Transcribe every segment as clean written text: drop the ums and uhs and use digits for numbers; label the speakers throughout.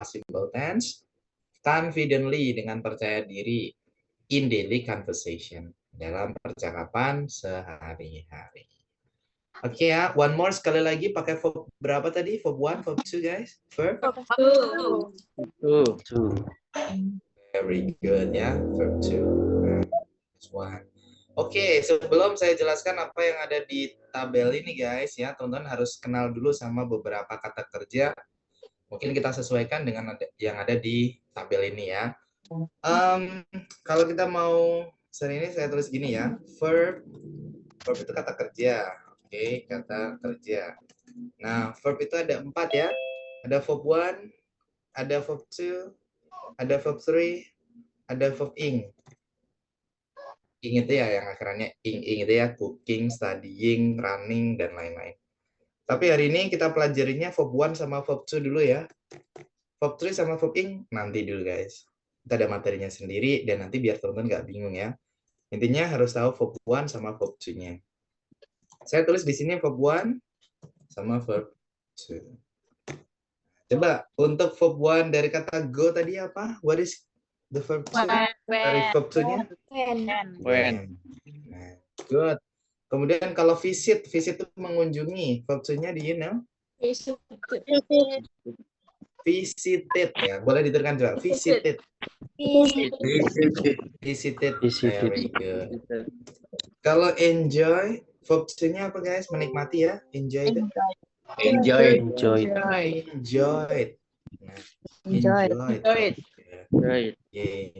Speaker 1: past simple tense. Confidently, dengan percaya diri. In daily conversation, dalam percakapan sehari-hari. Oke ya, one more sekali lagi pakai verb berapa tadi? Verb 1, verb 2 guys? Verb?
Speaker 2: Two.
Speaker 1: Very good ya, verb 2. One. Oke, sebelum saya jelaskan apa yang ada di tabel ini guys ya, teman-teman harus kenal dulu sama beberapa kata kerja. Mungkin kita sesuaikan dengan yang ada di tabel ini ya. Kalau kita mau seri ini saya tulis gini ya, verb itu kata kerja. Oke, kata kerja. Nah, verb itu ada 4 ya. Ada verb 1, ada verb 2, ada verb 3, ada verb ing. Ing itu ya yang akhirnya ing itu ya, cooking, studying, running, dan lain-lain. Tapi hari ini kita pelajarinya verb 1 sama verb 2 dulu ya. Verb 3 sama verb ing nanti dulu guys. Kita ada materinya sendiri dan nanti biar teman-teman nggak bingung ya. Intinya harus tahu verb 1 sama verb 2-nya. Saya tulis di sini verb 1 sama verb 2. Coba untuk verb 1 dari kata go tadi apa? What is the verb 2? Dari verb 2-nya? When. Nah, good. Kemudian kalau visit itu mengunjungi. Verb 2-nya do you know? Visited ya. Boleh diteruskan juga. Visited. Visited. Very good. Kalau enjoy, verb 2-nya apa guys? Menikmati ya. Enjoy itu.
Speaker 2: Enjoy.
Speaker 1: Enjoyed. Nah, enjoyed. Yeah.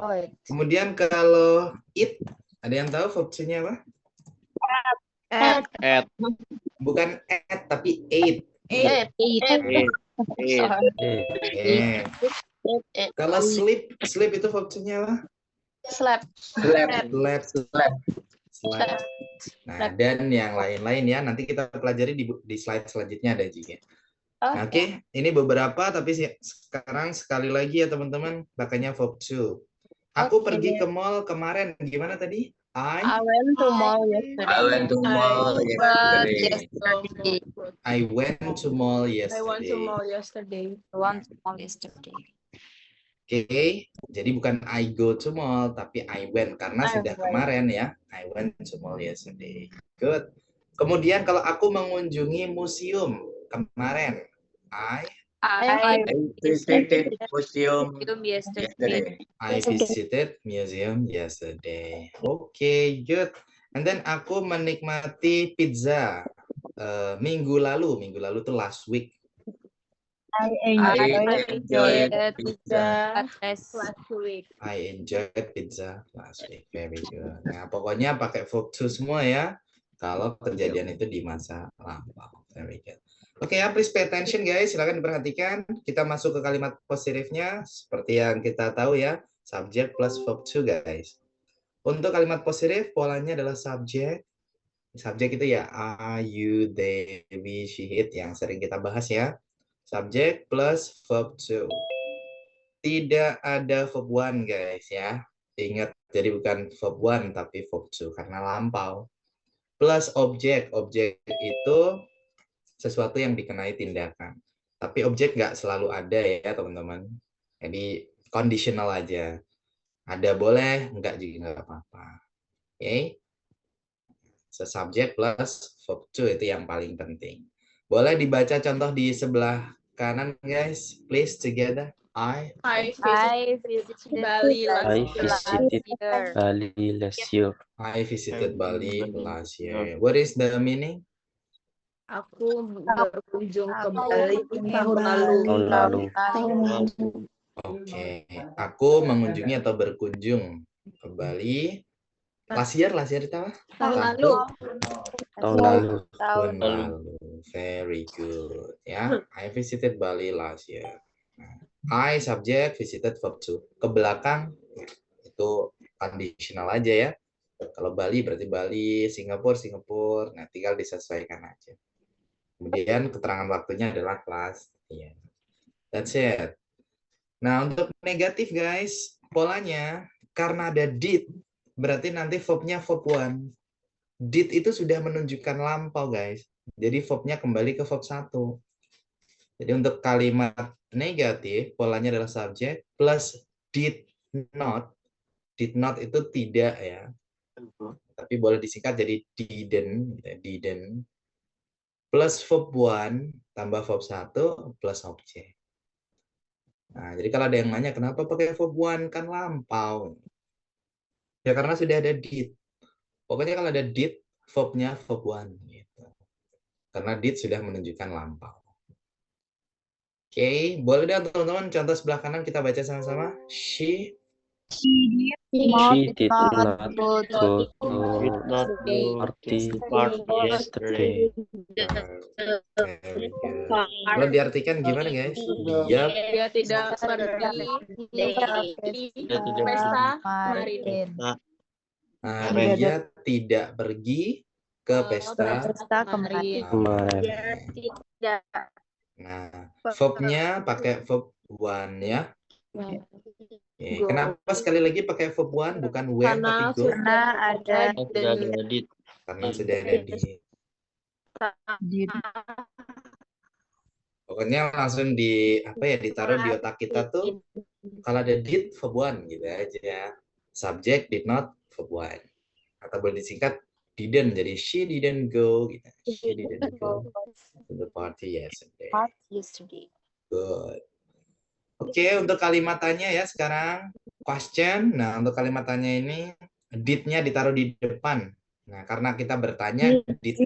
Speaker 1: Kemudian kalau eat, ada yang tahu verb 2-nya apa?
Speaker 2: At.
Speaker 1: Bukan at tapi ate. Yeah. Kalau sleep itu verb 2-nya apa?
Speaker 3: Slept.
Speaker 1: Nah, dan yang lain-lain ya, nanti kita pelajari di slide selanjutnya ada juga. Nah, oke, ini beberapa, tapi sekarang sekali lagi ya teman-teman, pakainya verb 2. Aku pergi ke mall kemarin, gimana tadi?
Speaker 3: I went to mall yesterday.
Speaker 1: I went to mall yesterday. Oke, jadi bukan I go to mall, tapi I went karena sudah kemarin ya. I went to mall yesterday. Good. Kemudian kalau aku mengunjungi museum kemarin, I
Speaker 2: visited museum yesterday.
Speaker 1: I visited museum yesterday. Oke, good. And then aku menikmati pizza minggu lalu. Minggu lalu itu last week.
Speaker 3: I enjoyed pizza last week.
Speaker 1: I enjoyed pizza last week. Very good. Nah, pokoknya pakai verb to semua ya. Kalau kejadian itu di masa lampau. Very good. Oke ya, please pay attention guys. Silakan diperhatikan. Kita masuk ke kalimat positifnya. Seperti yang kita tahu ya. Subject plus verb to guys. Untuk kalimat positif, polanya adalah subject. Subjek itu ya I, you, they, we, she, it yang sering kita bahas ya. Subject plus verb to. Tidak ada verb 1 guys ya. Ingat, jadi bukan verb 1 tapi verb 2 karena lampau. Plus objek. Objek itu sesuatu yang dikenai tindakan. Tapi objek nggak selalu ada ya teman-teman. Jadi conditional aja. Ada boleh, enggak juga nggak apa-apa. Oke. So, subject plus verb 2 itu yang paling penting. Boleh dibaca contoh di sebelah kanan guys, please together. I
Speaker 3: visited Bali
Speaker 2: last year.
Speaker 1: I visited Bali last year. What is the meaning?
Speaker 3: Aku berkunjung ke Bali tahun lalu.
Speaker 1: Oke, aku mengunjungi atau berkunjung ke Bali. Last year itu apa?
Speaker 2: Tahun lalu.
Speaker 1: Very good. Ya, I visited Bali last year. I subject, visited verb 2. Ke belakang itu conditional aja ya. Kalau Bali berarti Bali, Singapura. Nah, tinggal disesuaikan aja. Kemudian keterangan waktunya adalah last year. That's it. Nah, untuk negatif guys, polanya karena ada did, berarti nanti verbnya verb 1. Did itu sudah menunjukkan lampau guys. Jadi verbnya kembali ke verb 1. Jadi untuk kalimat negatif, polanya adalah subjek plus did not. Did not itu tidak ya. Tapi boleh disingkat jadi didn't. Didn't. Plus verb 1 tambah verb 1 plus objek. Nah, jadi kalau ada yang nanya, kenapa pakai verb 1? Kan lampau. Ya karena sudah ada did. Pokoknya kalau ada did, verb-nya verb 1. Gitu. Karena did sudah menunjukkan lampau. Oke, boleh deh teman-teman contoh sebelah kanan kita baca sama-sama. She
Speaker 2: She did not go to party yesterday.
Speaker 1: Very good. Kalau diartikan gimana guys? Dia
Speaker 3: Dia tidak pergi pesta kemarin.
Speaker 1: dia tidak pergi ke pesta
Speaker 3: kemarin.
Speaker 2: Kemarin.
Speaker 3: Tidak.
Speaker 1: Nah, verb-nya pakai verb 1 ya. Oke, kenapa sekali lagi pakai verb 1 bukan when tapi go?
Speaker 3: Karena ada
Speaker 2: Did.
Speaker 1: Karena sudah ada di. Pokoknya langsung ditaruh di otak kita tuh kalau ada did verb 1 gitu aja. Subject did not verb 1. Atau boleh disingkat didn't jadi she didn't go gitu. She didn't go to the party yesterday. Good. Oke, untuk kalimat tanya ya sekarang question. Nah, untuk kalimat tanya ini did-nya ditaruh di depan. Nah, karena kita bertanya did.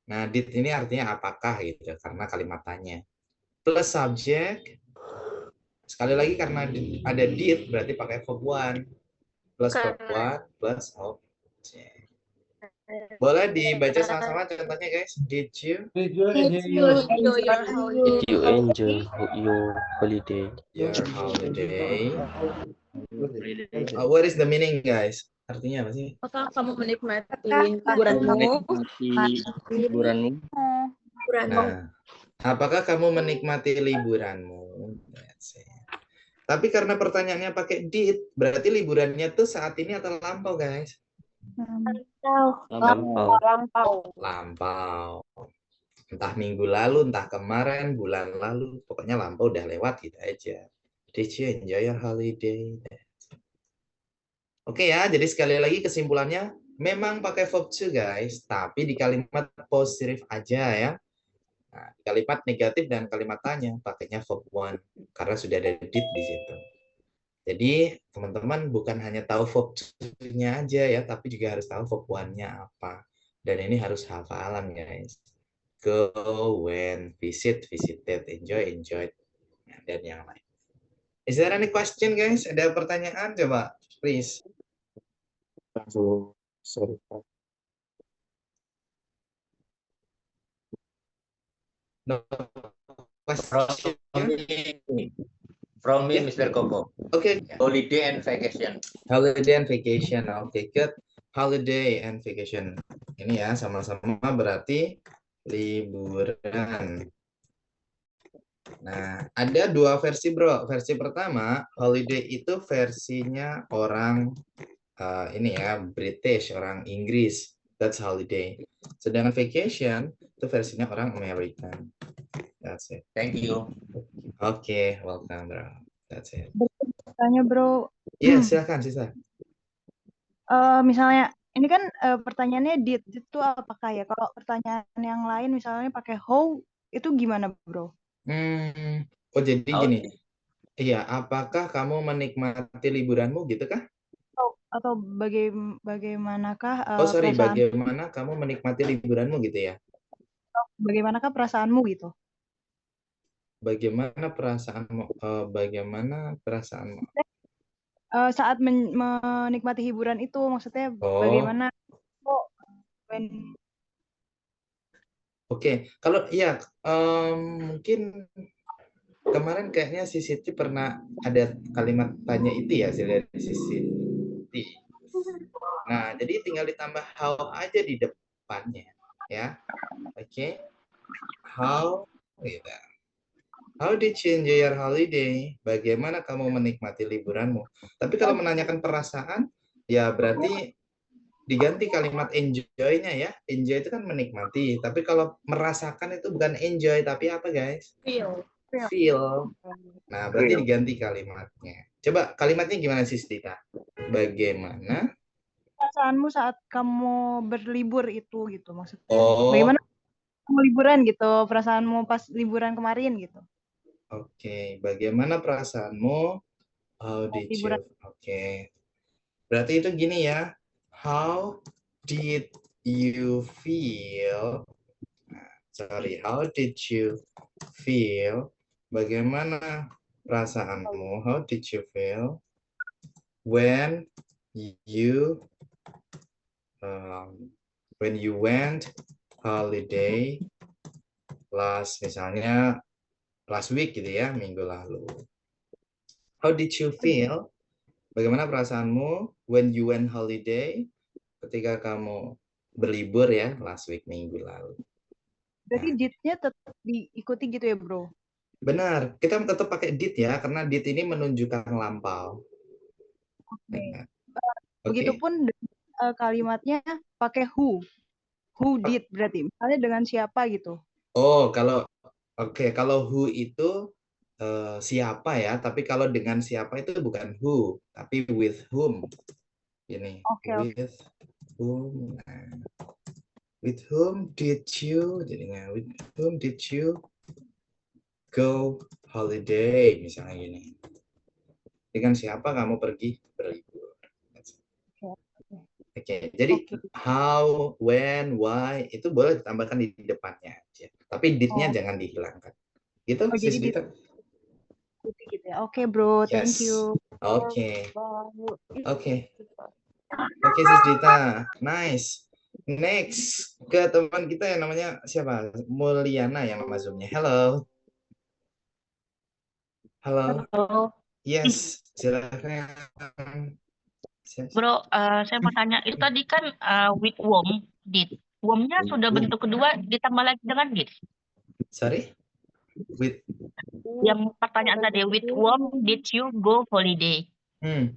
Speaker 1: Nah, did ini artinya apakah gitu karena kalimat tanya. Plus subject. Sekali lagi karena ada did berarti pakai verb 1 plus verb 1 plus object. Boleh dibaca sama-sama contohnya guys. Did you
Speaker 2: Enjoy your holiday?
Speaker 1: your holiday? What is the meaning guys? Artinya apa sih?
Speaker 3: Apakah kamu menikmati liburanmu?
Speaker 1: Nah, apakah kamu menikmati liburanmu? That's it. Tapi karena pertanyaannya pakai did, berarti liburannya tuh saat ini atau lampau guys? Lampau. Entah minggu lalu, entah kemarin, bulan lalu, pokoknya lampau udah lewat gitu aja. Did you enjoy your holiday? Oke ya, jadi sekali lagi kesimpulannya memang pakai verb to guys, tapi di kalimat positif aja ya. Nah, di kalimat negatif dan kalimat tanya pakainya verb 1 karena sudah ada did di situ. Jadi teman-teman bukan hanya tahu verb to-nya aja ya, tapi juga harus tahu verb 1-nya apa. Dan ini harus hafalan guys. Go, went, visit, visited, enjoy, enjoyed, dan yang lain. Is there any question guys? Ada pertanyaan? Coba, please.
Speaker 4: Sorry.
Speaker 1: No question?
Speaker 2: From me,
Speaker 1: Yeah.
Speaker 2: Mr. Koko.
Speaker 1: Okay.
Speaker 2: Holiday and vacation.
Speaker 1: Holiday and vacation. Oke, good. Holiday and vacation. Ini ya, sama-sama berarti liburan. Nah, ada dua versi, bro. Versi pertama, holiday itu versinya orang ini ya, British, orang Inggris. That's holiday. Sedangkan vacation itu versinya orang American. That's it.
Speaker 2: Thank you.
Speaker 1: Oke, welcome, bro. That's it.
Speaker 5: Tanya bro,
Speaker 1: Iya, silakan, Sisa.
Speaker 5: misalnya ini kan pertanyaannya did itu apakah ya? Kalau pertanyaan yang lain misalnya pakai how itu gimana bro?
Speaker 1: Oh jadi gini. Iya, apakah kamu menikmati liburanmu gitu kah?
Speaker 5: Atau bagaimanakah
Speaker 1: Oh sorry,
Speaker 5: perasaan,
Speaker 1: bagaimana kamu menikmati liburanmu gitu ya?
Speaker 5: bagaimanakah perasaanmu gitu?
Speaker 1: Bagaimana perasaanmu? Bagaimana perasaanmu?
Speaker 5: Saat menikmati hiburan itu maksudnya
Speaker 1: Oh.
Speaker 5: bagaimana?
Speaker 1: Oke, kalau ya mungkin kemarin kayaknya si Siti pernah ada kalimat tanya itu ya, dari si Siti. Nah, jadi tinggal ditambah how aja di depannya, ya. Oke, how gitu. How did you enjoy your holiday? Bagaimana kamu menikmati liburanmu? Tapi kalau menanyakan perasaan, ya berarti diganti kalimat enjoy-nya ya. Enjoy itu kan menikmati, tapi kalau merasakan itu bukan enjoy tapi apa guys?
Speaker 3: Feel.
Speaker 1: Feel. Nah, berarti diganti kalimatnya. Coba kalimatnya gimana sih, Dita? Bagaimana?
Speaker 5: Perasaanmu saat kamu berlibur itu gitu maksudnya.
Speaker 1: Oh,
Speaker 5: Bagaimana kamu liburan gitu, perasaanmu pas liburan kemarin gitu.
Speaker 1: oke. Bagaimana perasaanmu? How did
Speaker 5: Liburan.
Speaker 1: you? Oke. Berarti itu gini ya. How did you feel? Sorry, how did you feel? Bagaimana perasaanmu? How did you feel when you um, when you went holiday misalnya last week gitu ya, minggu lalu. How did you feel? Bagaimana perasaanmu when you went holiday ketika kamu berlibur ya last week minggu lalu?
Speaker 5: Berarti
Speaker 1: Nah,
Speaker 5: did-nya tetap diikuti gitu ya, Bro?
Speaker 1: benar, kita tetap pakai did ya, karena did ini menunjukkan lampau.
Speaker 5: Oke.
Speaker 1: Nah, oke.
Speaker 5: Begitupun kalimatnya pakai who. Who did berarti. Misalnya dengan siapa gitu.
Speaker 1: Oh, kalau who itu siapa ya, tapi kalau dengan siapa itu bukan who, tapi with whom. Ini,
Speaker 5: Oke.
Speaker 1: with whom. Nah, with whom did you, jadinya with whom did you go holiday, misalnya gini. Dengan siapa kamu pergi berlibur? Oke, jadi
Speaker 5: Oke.
Speaker 1: how, when, why itu boleh ditambahkan di depannya aja. Tapi did-nya
Speaker 5: Oh,
Speaker 1: jangan dihilangkan. Gitu,
Speaker 5: jadi
Speaker 1: Sis Dita?
Speaker 5: diikuti gitu ya. Oke, Bro. Thank
Speaker 1: Yes.
Speaker 5: you.
Speaker 1: Oke. Oke. Oke, Sis Dita. Nice. Next ke teman kita yang namanya siapa? Mulyana yang nama Zoom-nya. Hello. Halo.
Speaker 4: Halo,
Speaker 1: Yes, silakan. Yes.
Speaker 4: Bro, saya mau tanya, itu tadi kan with worm, did. Worm-nya sudah bentuk kedua ditambah lagi dengan did.
Speaker 1: Sorry? With
Speaker 4: Yang pertanyaan tadi, with worm did you go holiday?
Speaker 1: hmm.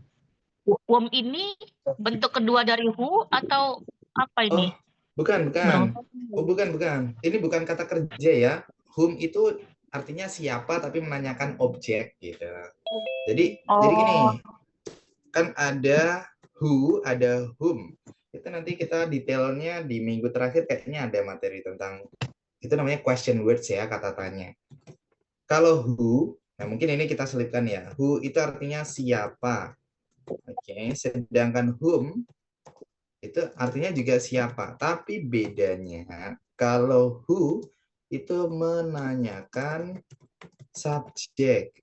Speaker 4: Worm ini bentuk kedua dari who atau apa
Speaker 1: Oh,
Speaker 4: ini,
Speaker 1: bukan,
Speaker 4: Bro?
Speaker 1: Oh, bukan. Ini bukan kata kerja ya. Whom itu artinya siapa tapi menanyakan objek gitu. Jadi gini,
Speaker 4: Oh,
Speaker 1: kan ada who, ada whom. Itu nanti kita detailnya di minggu terakhir kayaknya ada materi tentang itu namanya question words ya, kata tanya. Kalau who, nah mungkin ini kita selipkan ya. Who itu artinya siapa. Oke, sedangkan whom itu artinya juga siapa. Tapi bedanya kalau who itu menanyakan subjek.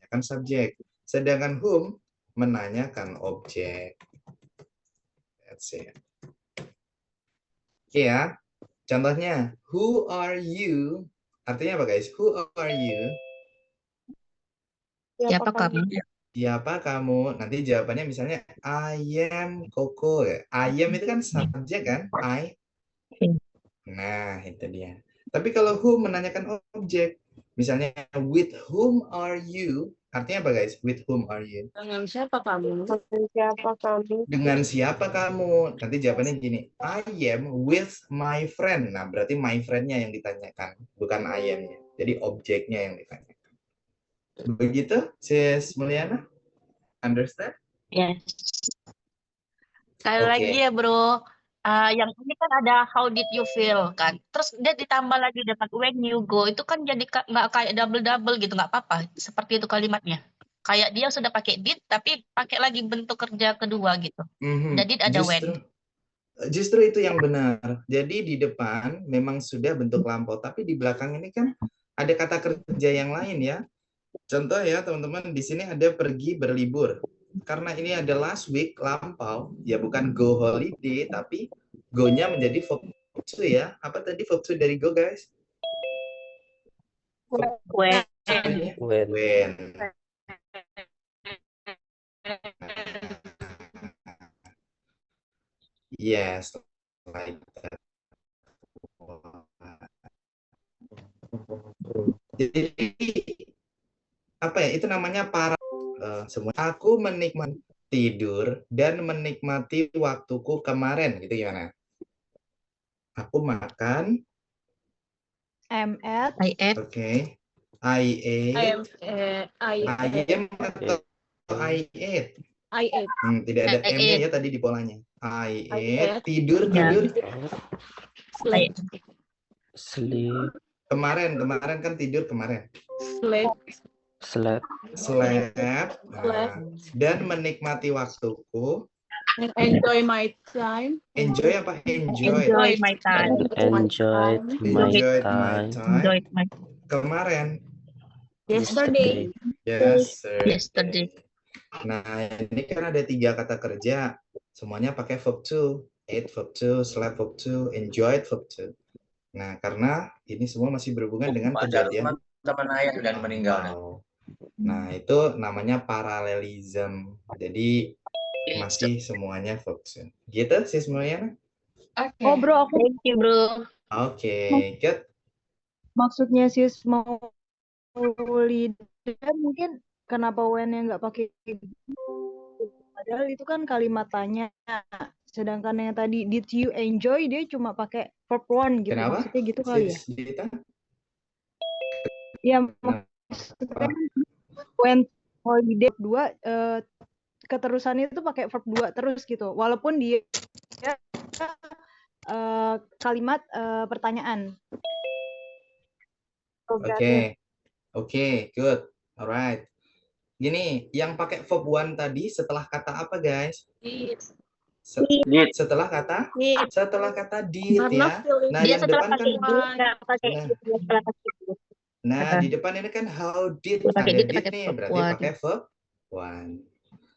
Speaker 1: Menanyakan subjek. Sedangkan whom menanyakan objek. That's it. Oke ya. Contohnya, who are you? Artinya apa guys? Who are you?
Speaker 4: siapa kamu?
Speaker 1: Siapa kamu? Nanti jawabannya misalnya I am Koko ya. I am itu kan subjek kan? I. Nah, itu dia. Tapi kalau who menanyakan objek, misalnya with whom are you? Artinya apa guys? With whom are you?
Speaker 3: Dengan siapa kamu?
Speaker 1: Dengan siapa kamu? Nanti jawabannya gini, I am with my friend. Nah, berarti my friend-nya yang ditanyakan, bukan I am-nya. Jadi objeknya yang ditanyakan. Begitu, Sis Mulyana? Understand?
Speaker 4: Yes. Sekali
Speaker 1: Oke.
Speaker 4: lagi ya, Bro. Yang ini kan ada how did you feel kan. Terus dia ditambah lagi dengan when you go. Itu kan jadi nggak kayak double-double gitu. Nggak apa-apa. Seperti itu kalimatnya. Kayak dia sudah pakai did, tapi pakai lagi bentuk kerja kedua gitu. Ada did, ada when.
Speaker 1: Justru itu yang benar. Jadi di depan memang sudah bentuk lampau, tapi di belakang ini kan ada kata kerja yang lain ya. Contoh ya teman-teman, di sini ada pergi berlibur. Karena ini ada last week lampau, ya bukan go holiday, tapi go-nya menjadi verb to ya. Apa tadi verb to dari go guys?
Speaker 4: When.
Speaker 1: When. Yes, like that. Jadi apa ya? Itu namanya para semua. Aku menikmati tidur, dan menikmati waktuku kemarin. Gitu gimana? Aku makan,
Speaker 5: I'm at.
Speaker 4: I ate.
Speaker 1: oke. I ate,
Speaker 3: I
Speaker 1: I am atau I ate.
Speaker 3: ate.
Speaker 1: Tidak ada
Speaker 4: I
Speaker 1: M-nya
Speaker 4: ate.
Speaker 1: ya tadi di polanya. I
Speaker 3: I
Speaker 1: ate,
Speaker 3: ate.
Speaker 1: tidur,
Speaker 4: Ya.
Speaker 1: tidur.
Speaker 4: I
Speaker 2: Sleep.
Speaker 1: Kemarin kan tidur kemarin.
Speaker 3: Sleep.
Speaker 2: Slept.
Speaker 1: Slept. Nah, dan menikmati waktuku.
Speaker 3: And enjoy my time.
Speaker 1: Enjoy apa? Enjoy.
Speaker 4: enjoy my time.
Speaker 2: Enjoyed my
Speaker 1: Enjoyed my
Speaker 2: time.
Speaker 1: time.
Speaker 4: Enjoyed my
Speaker 1: Kemarin.
Speaker 3: Yesterday.
Speaker 4: yesterday.
Speaker 1: Nah, ini kan ada 3 kata kerja. Semuanya pakai verb to. Ate verb to, slept verb to, enjoyed verb to. Nah, karena ini semua masih berhubungan dengan kejadian
Speaker 2: Teman ayah dan meninggal.
Speaker 1: wow. Nah, itu namanya paralelism. Jadi masih semuanya verb to. Gitu sih semuanya.
Speaker 5: Oh bro, aku
Speaker 4: Thank you, bro.
Speaker 1: Oke, good.
Speaker 5: maksudnya sis mau leader mungkin kenapa when-nya nggak pakai gitu. Padahal itu kan kalimat tanya. Sedangkan yang tadi did you enjoy dia cuma pakai verb one gitu.
Speaker 1: Kenapa?
Speaker 5: Maksudnya gitu kali ya?
Speaker 1: Sis Dita?
Speaker 5: Ya
Speaker 1: Kenapa?
Speaker 5: maksudnya when holiday 2 keterusannya itu pakai verb 2 terus gitu. Walaupun dia kalimat pertanyaan.
Speaker 1: Oke, good. Alright. Gini, yang pakai verb one tadi setelah kata apa, guys? Setelah kata did ya. Nah,
Speaker 4: Dia
Speaker 1: yang
Speaker 4: setelah
Speaker 1: depan kan
Speaker 4: pakai itu nggak pakai
Speaker 1: Nah.
Speaker 4: itu, dia setelah pakai itu.
Speaker 1: nah, di depan ini kan how did
Speaker 4: Dia pakai
Speaker 1: ada
Speaker 4: did,
Speaker 1: did
Speaker 4: pakai
Speaker 1: nih,
Speaker 4: verb
Speaker 1: berarti
Speaker 4: one.
Speaker 1: pakai verb one.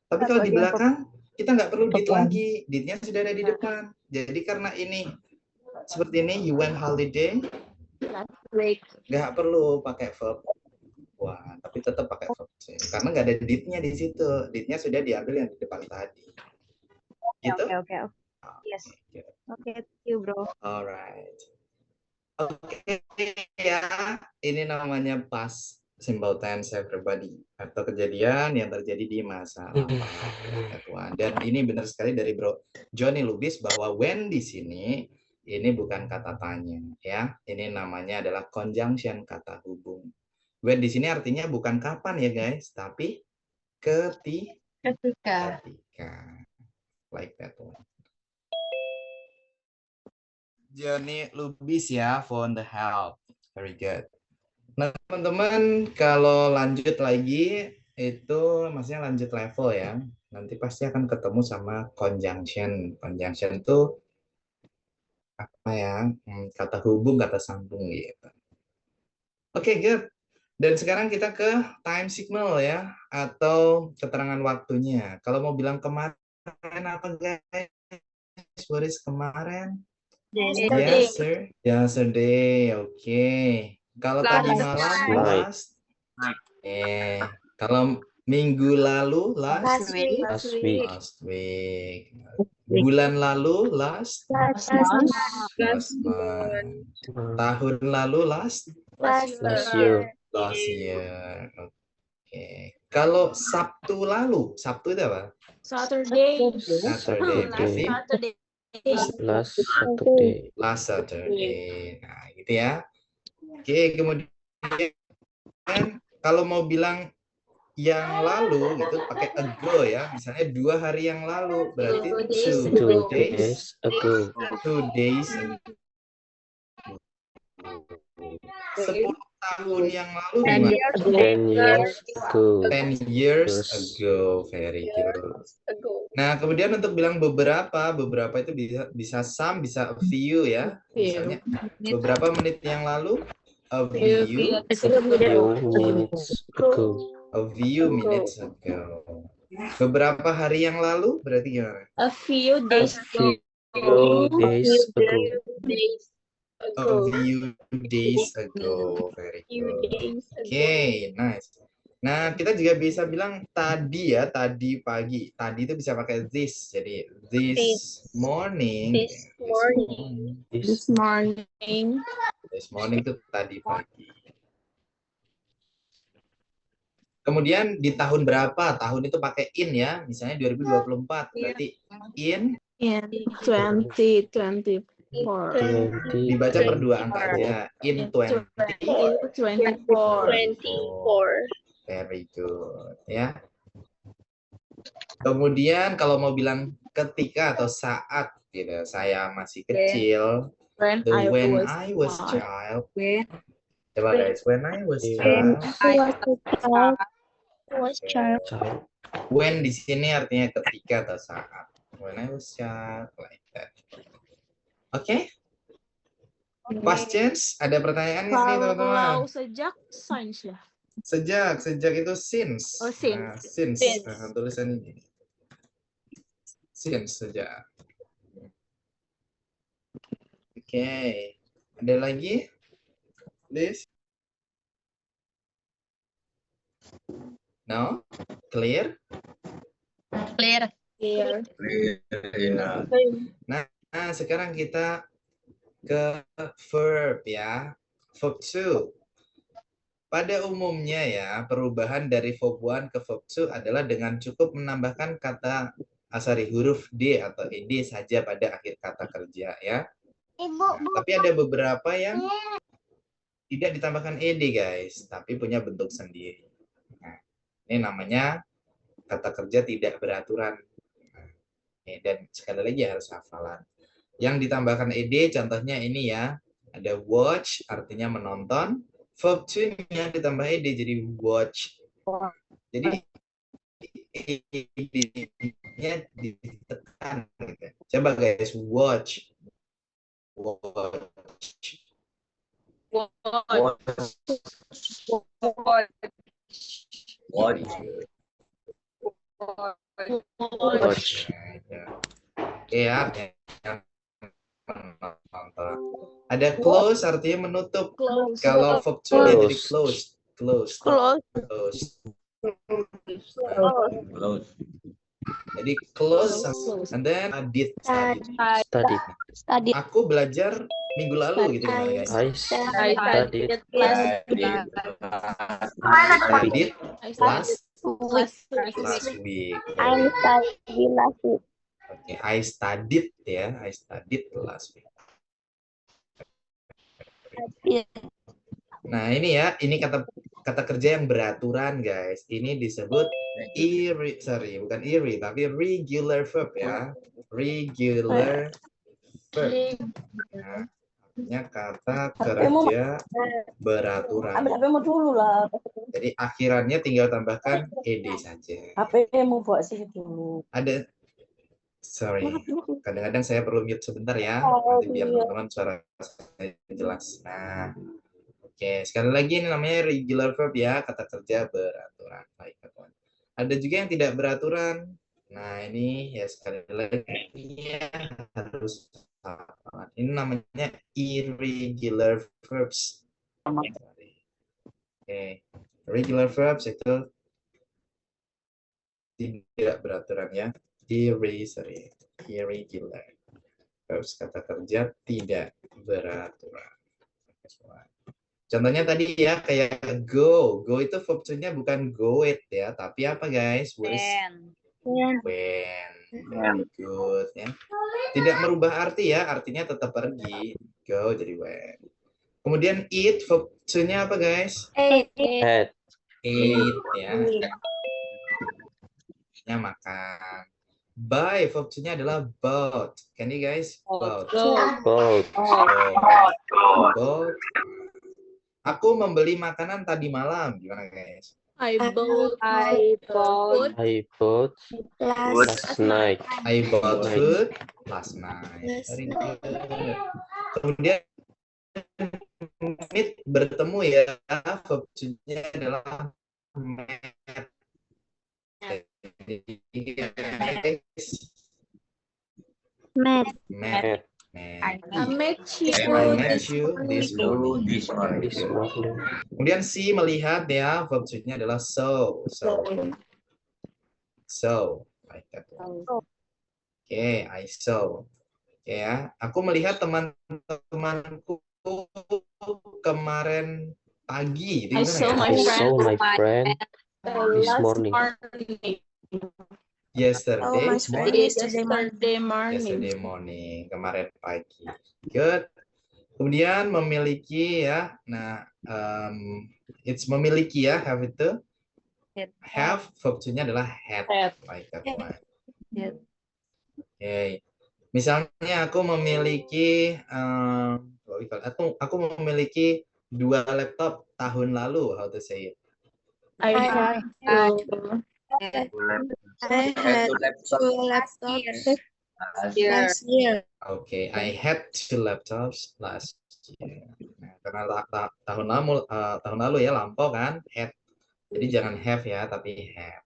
Speaker 1: Tapi
Speaker 5: Pas
Speaker 1: kalau di
Speaker 5: lagi yang
Speaker 1: belakang kita nggak perlu did
Speaker 4: Verb one.
Speaker 1: lagi, didnya sudah ada di depan. Jadi karena ini seperti ini, you went holiday, nggak perlu pakai verb one, tapi tetap pakai verb two. Karena nggak ada didnya di situ, didnya sudah diambil yang di depan tadi. Gitu?
Speaker 5: Oke. Yes. Oke, thank you bro.
Speaker 1: Alright. Oke ya, ini namanya past simple tense everybody atau kejadian yang terjadi di masa lampau. Dan ini benar sekali dari Bro Johnny Lubis bahwa when di sini ini bukan kata tanya ya. Ini namanya adalah conjunction, kata hubung. When di sini artinya bukan kapan ya guys, tapi ketika. Like that one. Johnny Lubis ya, found the help. Very good. Nah, teman-teman, kalau lanjut lagi, itu maksudnya lanjut level ya. Nanti pasti akan ketemu sama conjunction. Conjunction itu apa ya? Kata hubung, kata sambung gitu. Oke, good. Dan sekarang kita ke time signal ya, atau keterangan waktunya. Kalau mau bilang kemarin apa guys? What is kemarin? Yes, sir. Yesterday, oke. Kalau tadi malam, last. Kalau minggu lalu, last week. Bulan lalu, last month. Tahun lalu, last
Speaker 2: year.
Speaker 1: Oke. Kalau Sabtu lalu, Sabtu itu apa?
Speaker 3: Saturday.
Speaker 1: Berarti
Speaker 2: Last Saturday.
Speaker 1: last Saturday. Nah, gitu ya. Oke, kemudian kalau mau bilang yang lalu itu pakai ago ya. Misalnya 2 hari yang lalu, berarti 2 days
Speaker 2: ago.
Speaker 1: 2 days ago. 10 tahun yang lalu gimana?
Speaker 2: 10 years ago.
Speaker 1: 10 years ago. Very good. Nah, kemudian untuk bilang beberapa itu bisa some, bisa a few ya. Misalnya beberapa menit yang lalu, a few minutes ago. Beberapa hari yang lalu berarti gimana?
Speaker 3: A few days ago.
Speaker 1: A few days ago. Very good. Okay, nice. Nah, kita juga bisa bilang tadi ya, tadi pagi. Tadi itu bisa pakai this. Jadi this morning.
Speaker 3: This morning.
Speaker 1: This morning itu tadi pagi. Kemudian di tahun berapa? Tahun itu pakai in ya. Misalnya 2024. Berarti in
Speaker 3: In 2024.
Speaker 2: 20.
Speaker 1: dibaca per 2 angka aja. In 20.
Speaker 3: 24.
Speaker 1: Very good ya. Kemudian kalau mau bilang ketika atau saat gitu, saya masih kecil.
Speaker 3: When
Speaker 1: When
Speaker 3: I
Speaker 1: I was
Speaker 3: was
Speaker 1: child.
Speaker 3: When
Speaker 1: Coba guys, when I was
Speaker 2: When
Speaker 1: child.
Speaker 2: child.
Speaker 1: When di sini artinya ketika atau saat. When I was child, like that. Oke? Questions? Ada pertanyaan nggak nih teman-teman?
Speaker 3: Kalau sejak sains ya.
Speaker 1: Sejak itu since.
Speaker 3: Oh, since.
Speaker 1: Nah, since.
Speaker 3: Since.
Speaker 1: Nah, tulisan ini. Since sejak. Oke. Ada lagi? Please. No? Clear?
Speaker 4: Clear.
Speaker 3: Here.
Speaker 1: Nah, sekarang kita ke verb ya. Verb to. Pada umumnya ya, perubahan dari verb 1 ke verb 2 adalah dengan cukup menambahkan kata huruf D atau ed saja pada akhir kata kerja ya. Nah, tapi ada beberapa yang tidak ditambahkan ed guys, tapi punya bentuk sendiri. Nah, ini namanya kata kerja tidak beraturan. Nah, dan sekali lagi harus hafalan. Yang ditambahkan ed contohnya ini ya. Ada watch artinya menonton. Verb to-nya ditambah ed jadi watch. Jadi ed-nya ditekan. Coba guys, watch. Watch.
Speaker 2: Watch.
Speaker 1: Ya, ada close artinya menutup.
Speaker 3: Close.
Speaker 1: Kalau verb to dia jadi close. Close. Jadi close and then did.
Speaker 2: Study.
Speaker 1: Aku belajar minggu lalu gitu gimana guys?
Speaker 2: I studied
Speaker 1: Did last week. Oke, I studied ya. I studied last week. Nah, ini ya, ini kata kerja yang beraturan, guys. Ini disebut bukan tapi regular verb ya. Regular verb. Nah, artinya kata kerja beraturan. Jadi akhirannya tinggal tambahkan ed saja.
Speaker 6: HP-mu buat sini dulu.
Speaker 1: Ada kadang-kadang saya perlu mute sebentar ya, nanti biar teman-teman suara saya jelas. Nah, oke, sekali lagi ini namanya regular verb ya, kata kerja beraturan. Baik, teman. Ada juga yang tidak beraturan. Nah, ini ya sekali lagi ya, harus ini namanya irregular verbs. Oke, regular verbs itu tidak beraturan ya. Irregular verbs, kata kerja tidak beraturan. Contohnya tadi ya kayak go itu verb to-nya bukan go it ya, tapi apa guys? When. Very good ya. Tidak merubah arti ya, artinya tetap pergi. Go jadi when. Kemudian eat verb to-nya apa guys?
Speaker 2: Eat.
Speaker 1: Eat ya. Nya makan. Buy verb to-nya adalah bought. Can you guys? Bought. Aku membeli makanan tadi malam. Gimana guys?
Speaker 3: I bought
Speaker 2: last night.
Speaker 1: I bought food last night. Very good. Kemudian meet bertemu ya. Verb to-nya adalah met. Met.
Speaker 3: I met you
Speaker 1: this morning. Kemudian si melihat ya, verb to-nya adalah so. Like that. Oke, I saw. Oke ya, aku melihat teman-temanku kemarin pagi.
Speaker 3: I saw my
Speaker 2: friend This
Speaker 3: Last
Speaker 2: morning.
Speaker 3: morning.
Speaker 1: Yesterday
Speaker 3: Yesterday morning.
Speaker 1: Yesterday morning, kemarin pagi. Good. Kemudian memiliki ya. Nah, it's memiliki ya, have itu. Have, verb to-nya adalah had. Like that one. Okay. Misalnya aku memiliki aku memiliki 2 laptop tahun lalu, how to say it?
Speaker 3: I had two laptops last year.
Speaker 1: Okay, I had 2 laptops last year. Nah, karena tahun lalu ya, lampau kan, had. Jadi jangan have ya, tapi have.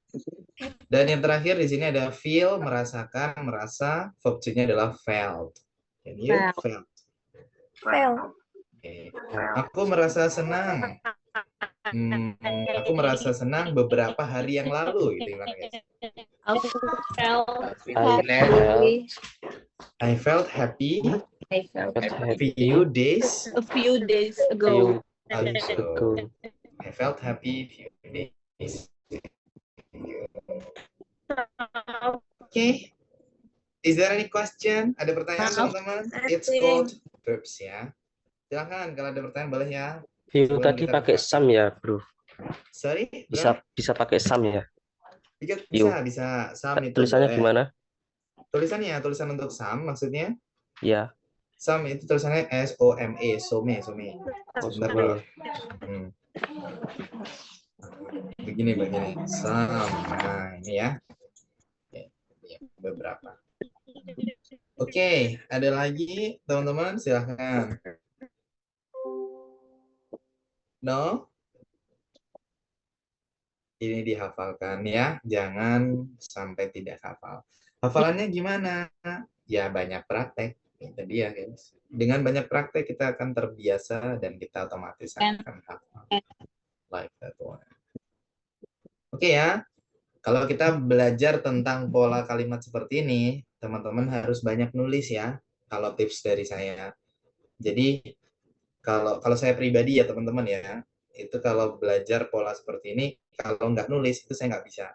Speaker 1: Dan yang terakhir di sini ada feel, merasakan, merasa. Verb to-nya adalah felt. Can you felt? Okay. Aku merasa senang. Aku merasa senang beberapa hari yang lalu, gitu gimana guys? I felt happy a few days
Speaker 3: ago.
Speaker 1: ago. I felt happy a few days. Okay. Is there any question? Ada pertanyaan teman-teman? It's called verbs ya. Silakan kalau ada pertanyaan boleh ya.
Speaker 2: View tadi pakai some ya, bro.
Speaker 1: Sorry,
Speaker 2: Bisa pakai some ya.
Speaker 1: Bisa. Some itu
Speaker 2: Tulisannya
Speaker 1: boleh.
Speaker 2: gimana?
Speaker 1: Tulisan untuk some maksudnya?
Speaker 2: Ya.
Speaker 1: Some itu tulisannya S-O-M-E, some. Sebentar dulu. Begini. Some. Nah, ini ya. Beberapa. Oke, ada lagi teman-teman, silahkan. No? Ini dihafalkan ya, jangan sampai tidak hafal. Hafalannya gimana? Ya banyak praktek. Itu dia, guys. Dengan banyak praktek kita akan terbiasa dan kita otomatis akan hafal. Like that one. Oke ya. Kalau kita belajar tentang pola kalimat seperti ini, teman-teman harus banyak nulis ya. Kalau tips dari saya. Jadi kalau saya pribadi ya teman-teman ya, itu kalau belajar pola seperti ini, kalau nggak nulis itu saya nggak bisa.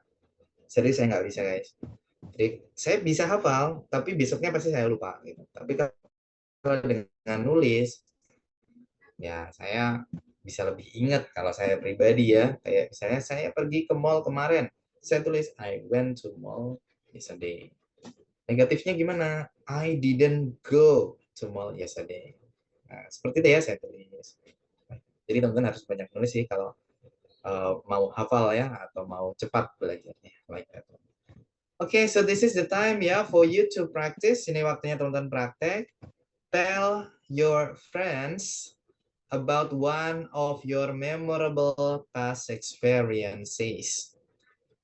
Speaker 1: Serius saya nggak bisa guys. Jadi saya bisa hafal, tapi besoknya pasti saya lupa. Gitu. Tapi kalau dengan nulis, ya saya bisa lebih ingat kalau saya pribadi ya. Kayak misalnya saya pergi ke mall kemarin. Saya tulis I went to mall yesterday. Negatifnya gimana? I didn't go to mall yesterday. Nah, seperti itu ya saya tulis. Jadi teman-teman harus banyak nulis sih kalau mau hafal ya atau mau cepat belajarnya. Like that. Okay, so this is the time ya for you to practice. Ini waktunya teman-teman praktek. Tell your friends about one of your memorable past experiences.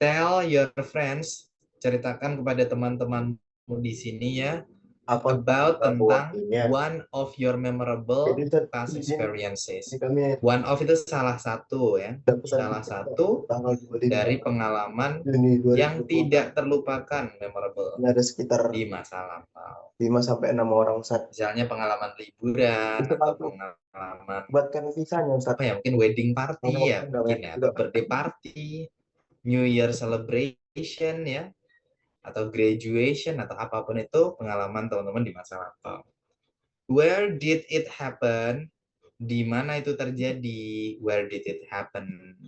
Speaker 1: Tell your friends, ceritakan kepada teman-temanmu di sini ya, about tentang one of your memorable past experiences. One of itu salah satu ya, salah satu dari pengalaman yang tidak terlupakan, memorable, di masa lampau.
Speaker 7: 5-6 orang Ustaz.
Speaker 1: Misalnya pengalaman liburan atau pengalaman
Speaker 7: buatkan visanya Ustaz.
Speaker 1: apa ya, mungkin wedding party ya, mungkin ya, atau birthday party, New Year celebration ya, atau graduation atau apapun itu pengalaman teman-teman di masa lampau. Where did it happen? Di mana itu terjadi? Where did it happen?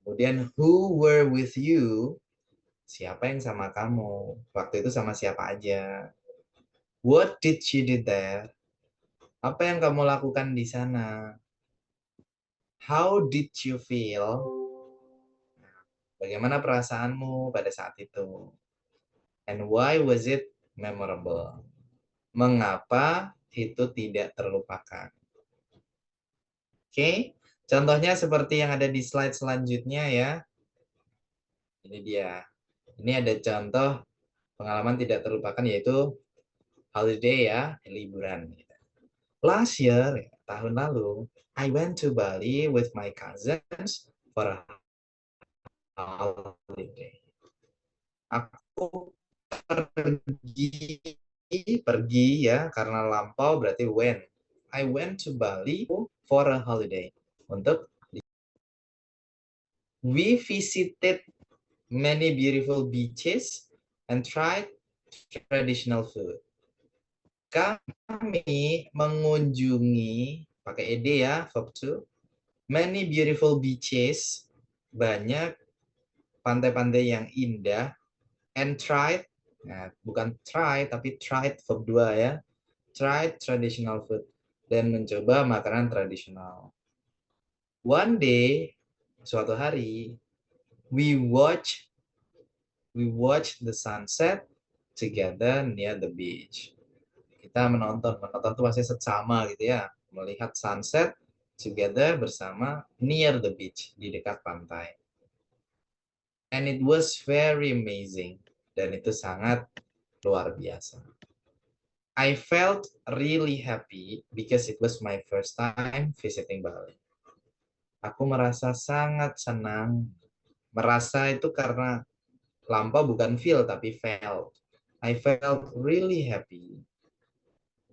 Speaker 1: Kemudian who were with you? Siapa yang sama kamu? Waktu itu sama siapa aja? What did you do there? Apa yang kamu lakukan di sana? How did you feel? Bagaimana perasaanmu pada saat itu? And why was it memorable? Mengapa itu tidak terlupakan? Oke, contohnya seperti yang ada di slide selanjutnya ya. Ini dia. Ini ada contoh pengalaman tidak terlupakan yaitu holiday ya, liburan. Last year, tahun lalu, I went to Bali with my cousins for a holiday. Aku pergi ya, karena lampau berarti when. I went to Bali for a holiday. Untuk We visited many beautiful beaches and tried traditional food. Kami mengunjungi, pakai ed ya, verb to, many beautiful beaches, banyak pantai-pantai yang indah, and tried, nah, bukan try, tapi tried, verb 2 ya, tried traditional food, dan mencoba makanan tradisional. One day, suatu hari, we watch the sunset together near the beach. Kita menonton tuh pasti sama gitu ya, melihat sunset together bersama near the beach, di dekat pantai. And it was very amazing, dan itu sangat luar biasa. I felt really happy because it was my first time visiting Bali. Aku merasa sangat senang. Merasa itu karena lampau, bukan feel tapi felt. I felt really happy.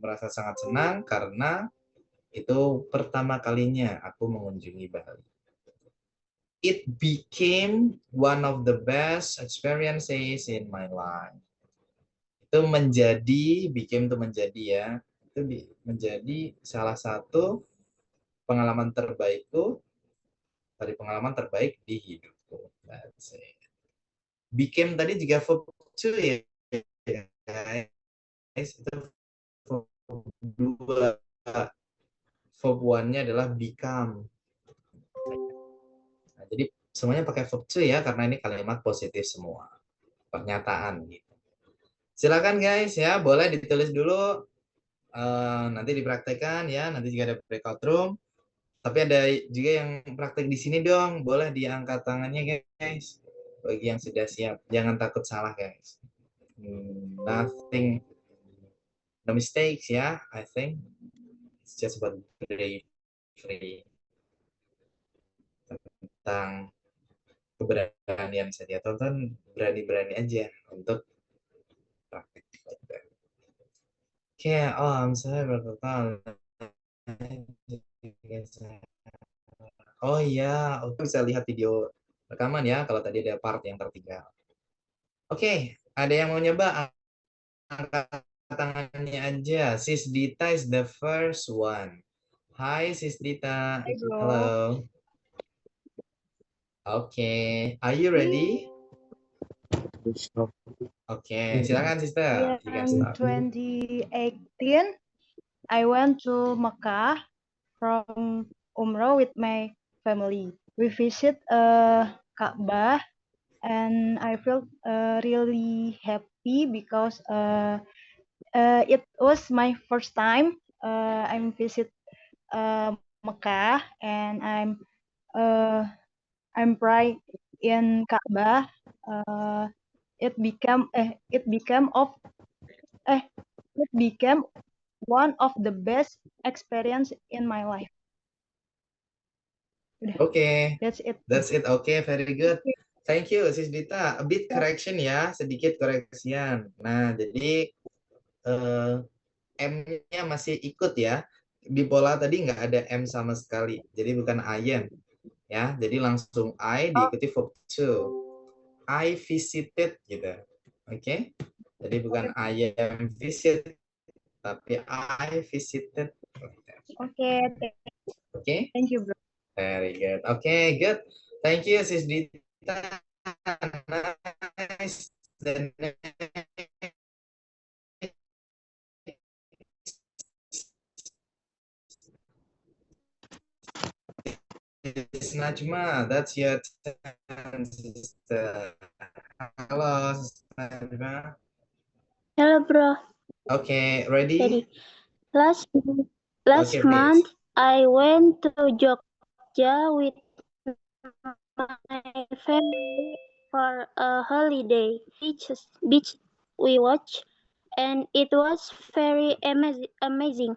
Speaker 1: Merasa sangat senang karena itu pertama kalinya aku mengunjungi Bali. It became one of the best experiences in my life. Itu menjadi, became itu menjadi ya, itu menjadi salah satu pengalaman terbaikku, dari pengalaman terbaik di hidupku. That's it. Became tadi juga verb to ya, guys. Itu verb 2. Verb 1-nya adalah become. Nah, jadi semuanya pakai verb to ya, karena ini kalimat positif semua. Pernyataan gitu. Silakan guys ya, boleh ditulis dulu. Nanti dipraktekkan ya, nanti juga ada breakout room. Tapi ada juga yang praktek di sini dong, boleh diangkat tangannya guys. Bagi yang sudah siap, jangan takut salah guys. Nothing, no mistakes ya, I think. It's just about bravery. Tentang keberanian saja, tonton berani-berani aja untuk praktek. Oke, saya bertotal. Oh iya, oke, bisa lihat video rekaman ya kalau tadi ada part yang tertinggal. Oke, ada yang mau nyoba? Angkat tangannya aja. Sis Dita is the first one. Hi Sis Dita. Hello. Oke, are you ready? Oke, silakan sister.
Speaker 5: In 2018, I went to Mecca from Umrah with my family. We visit Ka'bah, and I felt really happy because it was my first time I'm visit Mecca, and I'm pray in Ka'bah. It became one of the best experience in my life.
Speaker 1: Oke,
Speaker 5: That's it.
Speaker 1: that's it. Oke, very good. Thank you, Sis Dita. A bit correction ya, sedikit koreksian. Nah, jadi M-nya masih ikut ya. Di pola tadi nggak ada M sama sekali. Jadi bukan I am. Ya, jadi langsung I diikuti verb to. I visited gitu. Oke. Jadi bukan I am visit, tapi I visited.
Speaker 5: Okay.
Speaker 1: Oke.
Speaker 5: Thank you, bro.
Speaker 1: Very good. Okay, good. Thank you, Sis Dita. Nice. It's Najma. That's your turn, sister. Hello, Sister Najma.
Speaker 8: Hello, bro.
Speaker 1: Okay, ready?
Speaker 8: Last
Speaker 1: Okay,
Speaker 8: month,
Speaker 1: please.
Speaker 8: I went to Jogja with my family for a holiday. Beach we watched, and it was very amazing.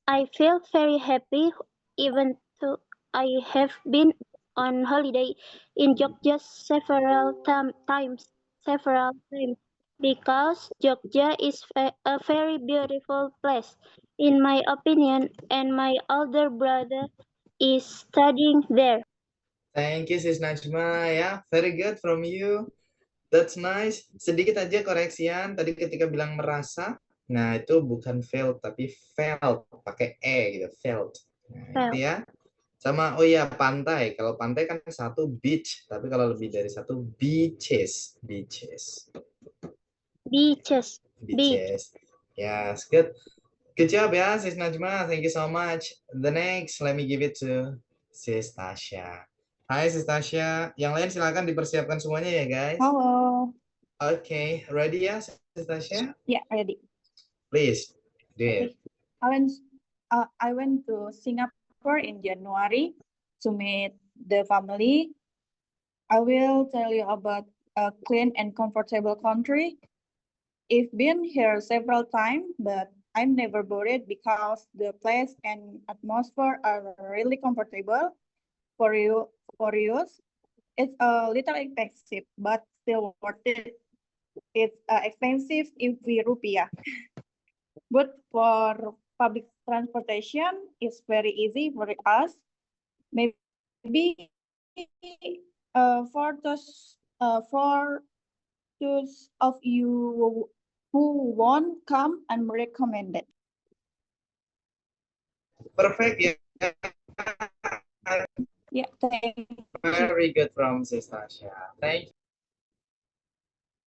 Speaker 8: I feel very happy, even though I have been on holiday in Jogja several times, because Jogja is a very beautiful place, in my opinion, and my older brother is studying there.
Speaker 1: Thank you, Sis Najma. Ya, very good from you. That's nice. Sedikit aja koreksian. Tadi ketika bilang merasa, nah itu bukan felt, tapi felt. Pakai E gitu, felt. Nah, itu ya. Sama, oh iya, pantai. Kalau pantai kan satu beach, tapi kalau lebih dari satu beaches. Beaches.
Speaker 8: Beaches.
Speaker 1: Beaches. Yes, good. Good job ya, Sis Najma. Thank you so much. The next, let me give it to Sis Tasya. Hai Sis Tasya. Yang lain silakan dipersiapkan semuanya ya, guys.
Speaker 9: Hello.
Speaker 1: Okay, ready ya, Sis Tasya?
Speaker 9: Yeah, ready.
Speaker 1: Please, do it.
Speaker 9: I went to Singapore in January to meet the family. I will tell you about a clean and comfortable country. I've been here several times, but I'm never bored because the place and atmosphere are really comfortable for you. It's a little expensive, but still worth it. It's expensive if we rupiah. But for public transportation, it's very easy for us. Maybe for those of you who won't come, I'm recommended.
Speaker 1: Perfect ya.
Speaker 9: Yeah, thank you.
Speaker 1: Very good from Sis Tasya. Thank you.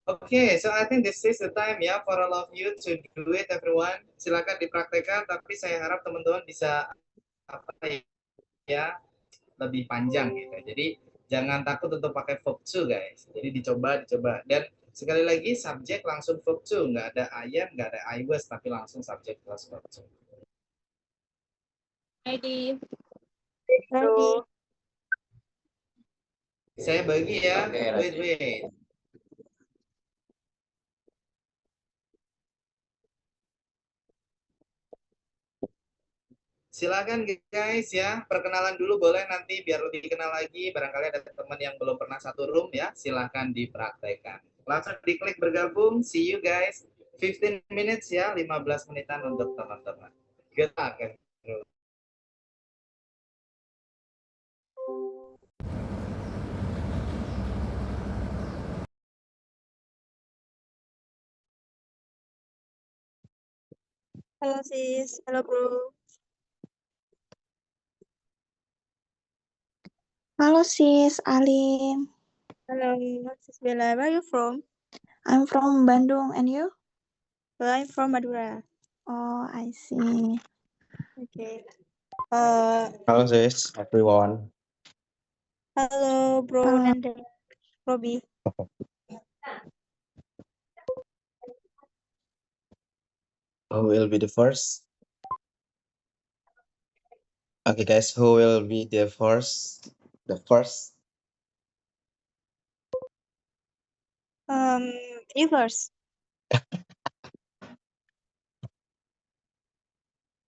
Speaker 1: Okay, so I think this is the time ya for all of you to do it, everyone. Silakan dipraktekkan, tapi saya harap teman-teman bisa apa ya lebih panjang gitu. Jadi jangan takut untuk pakai verb to, guys. Jadi dicoba. Dan sekali lagi subjek langsung verb to, nggak ada I am, nggak ada I was, tapi langsung subjek plus verb to.
Speaker 3: Ready.
Speaker 8: Ready.
Speaker 1: Saya bagi ya. Wait. Silakan guys ya, perkenalan dulu boleh, nanti biar lebih dikenal lagi. Barangkali ada teman yang belum pernah satu room ya, silakan dipraktekkan. Langsung diklik bergabung, see you guys. 15 minutes ya, 15 menitan untuk teman-teman. Good luck.
Speaker 3: Hello sis. Hello bro.
Speaker 10: Halo sis, Alim.
Speaker 3: Hello sis Bella. Where are you from?
Speaker 10: I'm from Bandung, and you?
Speaker 3: Well, I'm from Madura.
Speaker 10: Oh, I see.
Speaker 3: Okay.
Speaker 7: Halo sis, everyone.
Speaker 3: Hello bro
Speaker 10: Halo.
Speaker 3: Nanda. Robi.
Speaker 7: Who will be the first? Okay guys, who will be the first? The first.
Speaker 3: You first.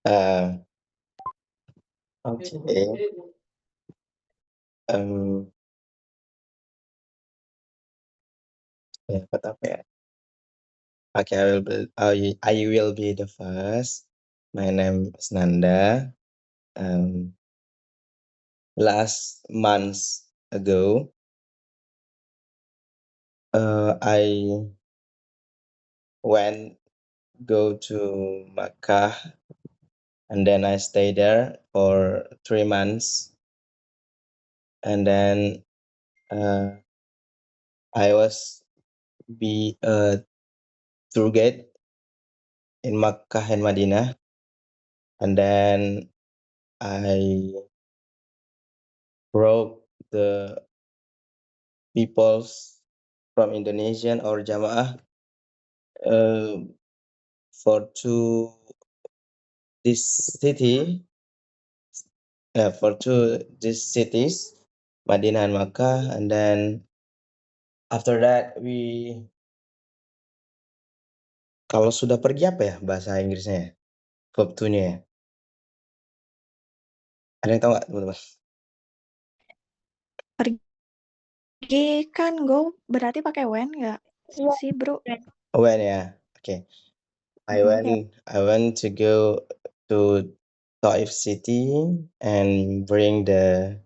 Speaker 7: Okay. Ya, apa ya? Okay, I will be the first. My name is Nanda. Last month ago, I go to Makkah, and then I stayed there for 3 months, and then I was be a tour guide in Makkah and Madinah, and then I brought the peoples from Indonesian or Jamaah to this city, these cities, Madinah and Makkah, and then after that kalau sudah pergi apa ya bahasa Inggrisnya ya? Verb to-nya ya? Ada yang tahu nggak teman-teman?
Speaker 10: Pergi kan go berarti pakai when nggak sih bro?
Speaker 7: When ya, okay. I went to go to Taif city and bring the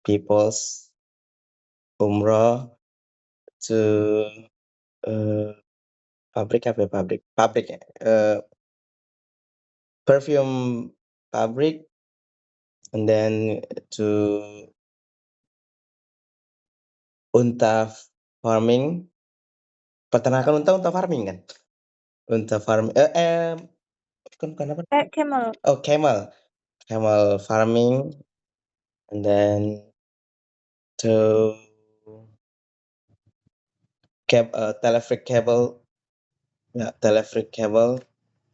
Speaker 7: people's umroh to pabrik apa ya, pabrik ya, perfume pabrik, and then to unta farming, peternakan unta farming kan, unta farm bukan apa,
Speaker 3: Camel.
Speaker 7: oh camel farming, and then to telephonic cable,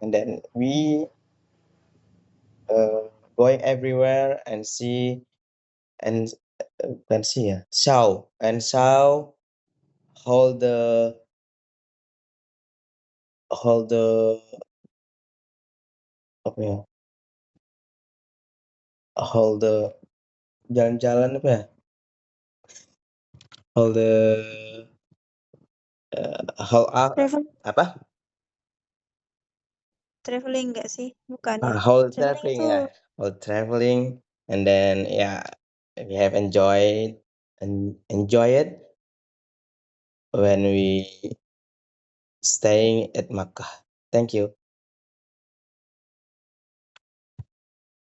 Speaker 7: and then we going everywhere and see and show how the apa ya, how the jalan-jalan apa ya, how the how apa
Speaker 3: Traveling nggak sih? Bukan ya.
Speaker 7: whole
Speaker 3: Traveling
Speaker 7: traveling
Speaker 3: itu
Speaker 7: whole traveling, and then we have enjoyed and enjoy it when we staying at Makkah. Thank you.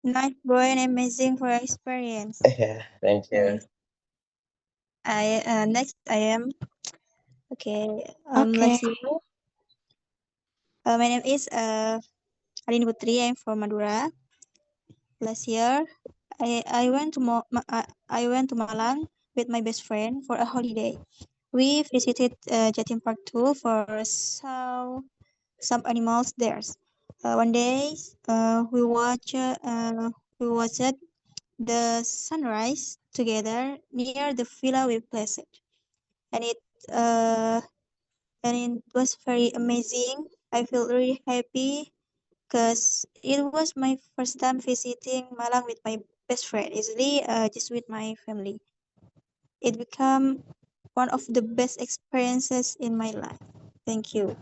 Speaker 3: nice, bro, and amazing for your experience.
Speaker 7: Thank you.
Speaker 3: Next I am okay.
Speaker 10: Okay.
Speaker 3: Let's see. My name is Alini Putri. I'm from Madura. Last year, I went to Malang with my best friend for a holiday. We visited Jatim Park 2 for saw some animals there. One day, we watched the sunrise together near the villa we placed, and it was very amazing. I feel really happy because it was my first time visiting Malang with my best friend, usually just with my family. It became one of the best experiences in my life. Thank you.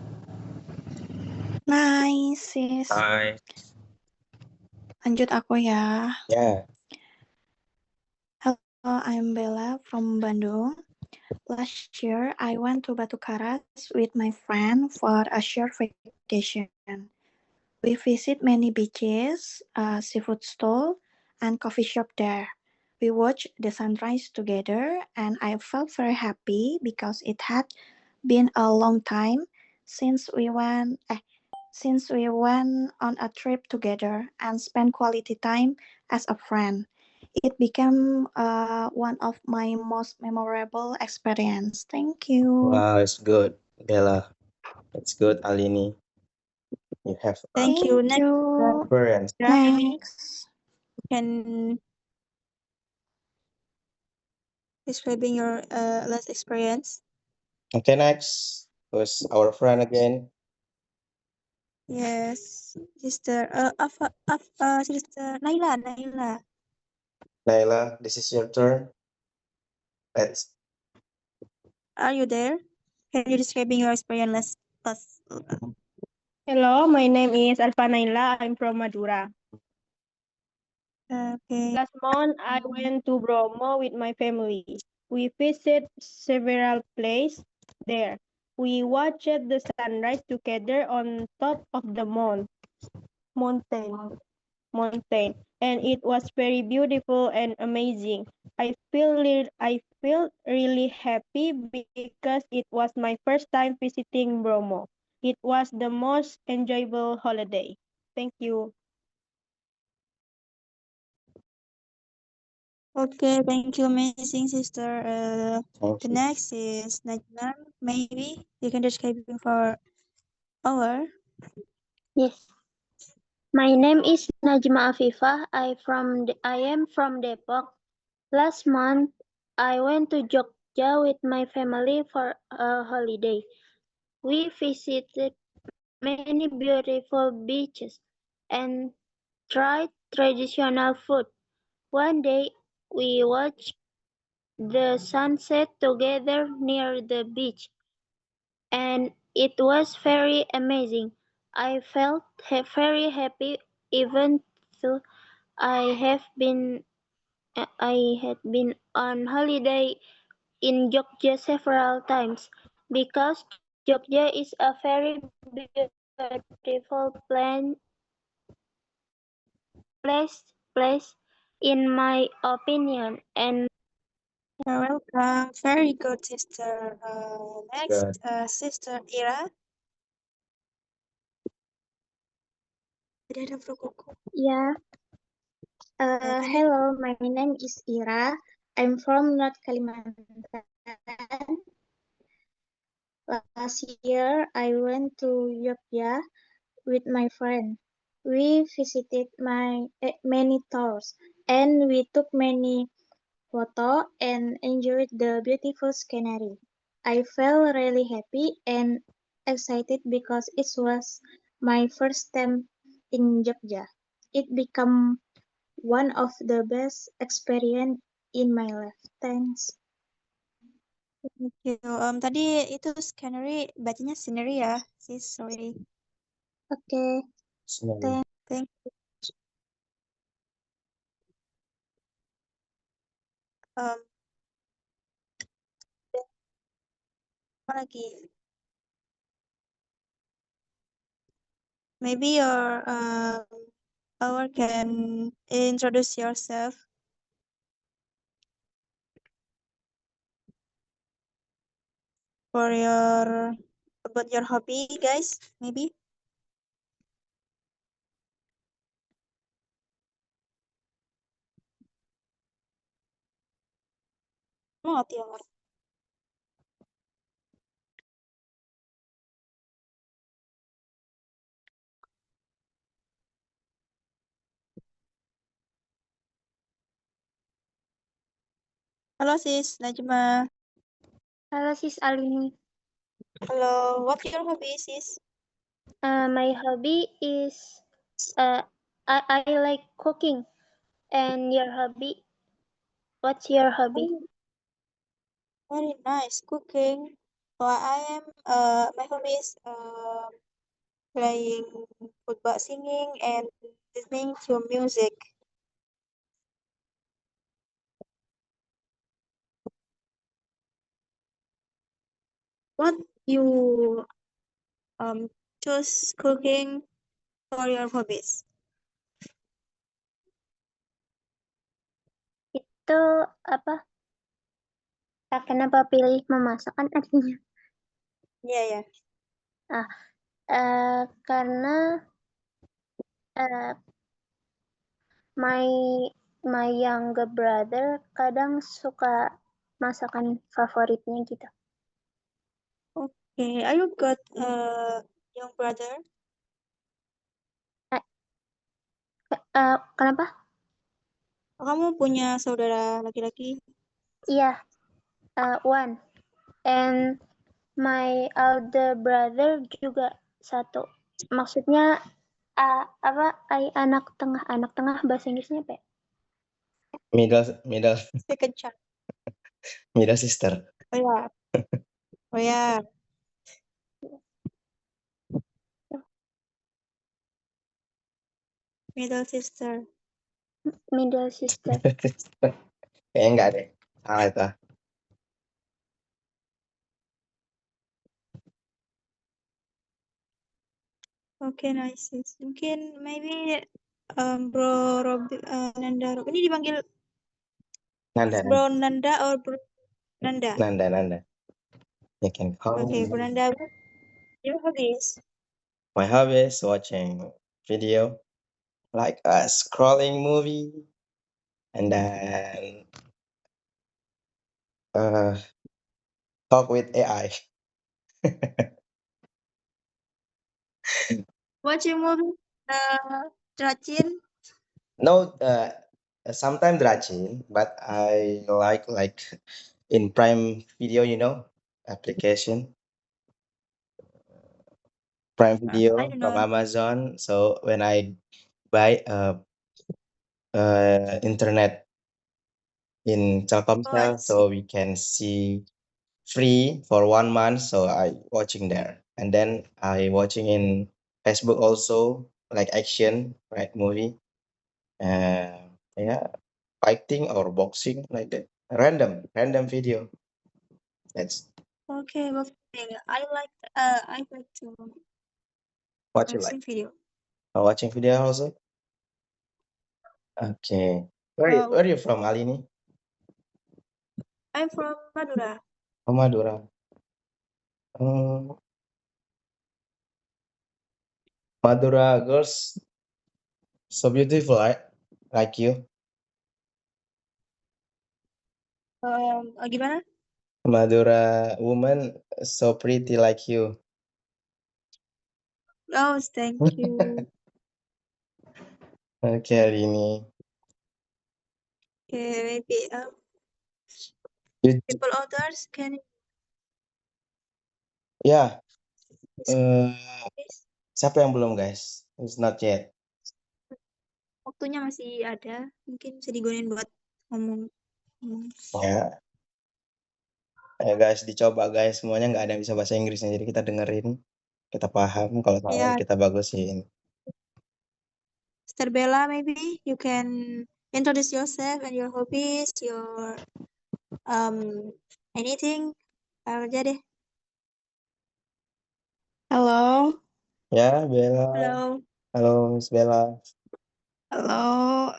Speaker 10: Nice, sis.
Speaker 7: Bye.
Speaker 10: Lanjut aku ya.
Speaker 7: Yeah.
Speaker 10: Hello, I'm Bella from Bandung. Last year, I went to Batu Karas with my friend for a short vacation. We visit many beaches, a seafood stall, and coffee shop there. We watched the sunrise together, and I felt very happy because it had been a long time since we went on a trip together and spent quality time as a friend. It became one of my most memorable experience. Thank you.
Speaker 7: Wow, it's good, Bella. It's good, Alini. You have
Speaker 3: Thank you.
Speaker 10: Thank
Speaker 3: Next,
Speaker 10: you.
Speaker 7: experience.
Speaker 3: maybe
Speaker 10: Next.
Speaker 3: you can describing your last experience.
Speaker 7: Okay, next was our friend again.
Speaker 3: Yes, sister. Sister Naila.
Speaker 7: Naila, this is your turn. Let's.
Speaker 3: Are you there? Can you describing your experience last?
Speaker 11: Hello, my name is Alfa Naila. I'm from Madura.
Speaker 3: Okay.
Speaker 11: Last month, I went to Bromo with my family. We visited several places there. We watched the sunrise together on top of the mountain, and it was very beautiful and amazing. I feel really happy because it was my first time visiting Bromo. It was the most enjoyable holiday. Thank you.
Speaker 3: Okay, thank you, amazing sister.
Speaker 7: Thank
Speaker 3: The
Speaker 7: you.
Speaker 3: next is Najma. Maybe you can describe for our.
Speaker 8: Yes. My name is Najma Afifah. I am from Depok. Last month, I went to Jogja with my family for a holiday. We visited many beautiful beaches and tried traditional food. One day, we watched the sunset together near the beach, and it was very amazing. I felt very happy even though I had been on holiday in Jogja several times because Jogja is a very beautiful place in my opinion. And
Speaker 3: You're welcome. Very good, sister. Next,
Speaker 7: Good.
Speaker 3: Sister Ira. Ada Bro Koko.
Speaker 8: yeah, hello, my name is Ira. I'm from North Kalimantan. Last year, I went to Jogja with my friend. We visited many tours and we took many photos and enjoyed the beautiful scenery. I felt really happy and excited because it was my first time in Jogja. It became one of the best experience in my life. Thanks.
Speaker 3: Thank you. Tadi itu scenery, bacanya scenery ya, sis. Sorry.
Speaker 8: Okay.
Speaker 7: Scenery.
Speaker 3: Thank you. Apa lagi? Maybe your our can introduce yourself. For about your hobby, guys, maybe. Not ya. Halo sis Najma.
Speaker 8: Hello, sis Alini.
Speaker 3: Hello, what's your hobby, sis?
Speaker 8: My hobby is I like cooking. And your hobby? What's your hobby?
Speaker 3: Very nice, cooking. So I am my hobby is playing football, singing, and listening to music. What you choose cooking for your hobbies?
Speaker 8: Itu apa? Kenapa pilih memasak kan artinya?
Speaker 3: Iya ya.
Speaker 8: Karena my younger brother kadang suka masakan favoritnya gitu.
Speaker 3: Okay, are you got young brother?
Speaker 8: Kenapa?
Speaker 3: Kamu punya saudara laki-laki?
Speaker 8: Iya, one. And my elder brother juga satu. Maksudnya anak tengah bahasa Inggrisnya apa ya?
Speaker 7: Middle
Speaker 3: Second child.
Speaker 7: middle sister.
Speaker 3: Oh ya. Oh ya. Middle sister.
Speaker 8: Middle sister.
Speaker 7: Kayaknya enggak deh. Salah itu.
Speaker 3: Okay, nice. Mungkin maybe Bro Robi, Nanda. Ini dipanggil
Speaker 7: Nanda.
Speaker 3: Bro Nanda or Bro Nanda?
Speaker 7: Nanda. You can call
Speaker 3: Okay,
Speaker 7: me.
Speaker 3: Bro Nanda. Your hobbies?
Speaker 7: My hobby is watching video, like a scrolling movie, and then talk with AI.
Speaker 3: Watching movie? Dracin?
Speaker 7: No, sometimes Drachin, but I like in Prime Video, application. Prime Video
Speaker 3: I don't
Speaker 7: from
Speaker 3: know.
Speaker 7: Amazon. So when I buy internet in Telkomsel,
Speaker 3: I see.
Speaker 7: so we can see free for 1 month. So I watching there, and then I watching in Facebook also, like action, right, movie, yeah, fighting or boxing like that. Random video. That's
Speaker 3: Okay, but I like to
Speaker 7: what you like.
Speaker 3: watching video.
Speaker 7: Watching video also. Okay. Where are you from, Alini?
Speaker 3: I'm from Madura.
Speaker 7: Oh, Madura. Madura girls so beautiful, right? Like you.
Speaker 3: Gimana?
Speaker 7: Madura woman so pretty like you.
Speaker 3: Oh, thank you.
Speaker 7: Okay, Alini.
Speaker 3: Okay, maybe
Speaker 7: You-
Speaker 3: people others can
Speaker 7: Ya, siapa yang belum, guys? It's not yet.
Speaker 3: waktunya masih ada, mungkin bisa digunain buat ngomong.
Speaker 7: Ya. Ayo guys, dicoba guys. Semuanya nggak ada yang bisa bahasa Inggrisnya, jadi kita dengerin, kita paham. Kalau salah
Speaker 3: Yeah.
Speaker 7: kita bagusin.
Speaker 3: Sister Bella, maybe you can introduce yourself and your hobbies, your anything. Aja deh.
Speaker 10: Hello.
Speaker 7: Ya, Bella.
Speaker 3: Hello.
Speaker 7: Halo, Miss Bella.
Speaker 10: Hello.